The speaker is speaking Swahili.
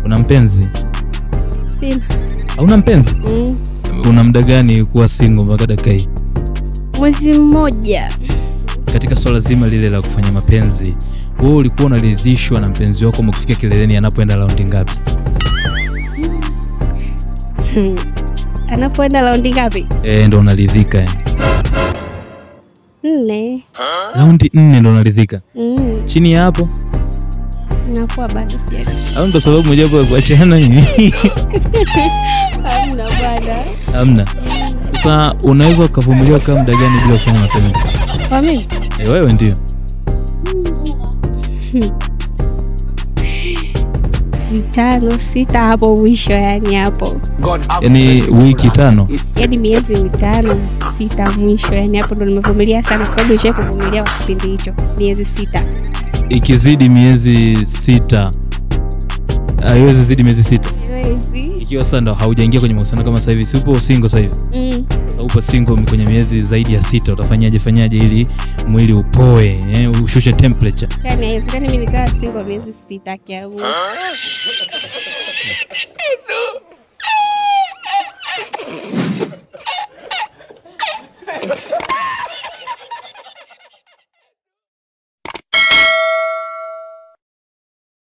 Una mpenzi? Sina. Hauna mpenzi? Una muda gani kuwa single mpaka dakika hii? Mwezi mmoja. Katika swala zima lile la kufanya mapenzi, wewe ulikuwa unaridhishwa na mpenzi wako mkifikia kileleni anapoenda raundi ngapi? Anapoenda raundi ngapi? Ndio unaridhika yani. 4. Raundi 4 ndio unaridhika? Chini ya hapo? Nakuwa bado sijali. Au kwa sababu moja hapo kuachana nini? Hamna bado. Hamna. Sasa unaweza kuvumilia kama muda gani bila kufanya mapenzi? Kwa mimi? Wewe ndio. 5, 6 hapo mwisho yani hapo. Yaani wiki 5. Yaani miezi 5, 6 mwisho yani hapo ndo nimevumilia sana kwa sababu nishaye kuvumilia kwa kipindi hicho miezi 6. Ikizidi miezi 6. Haiwezi zidi miezi 6. Haiwezi. Ikiwa sasa ndo haujaingia kwenye mahusiano kama sasa hivi, si upo single sasa hivi? Sasa upo single kwenye miezi zaidi ya 6, utafanyaje ili mwili upoe, ushushe temperature? Yaani haiwezekani mimi nikaa single miezi 6 kiasi.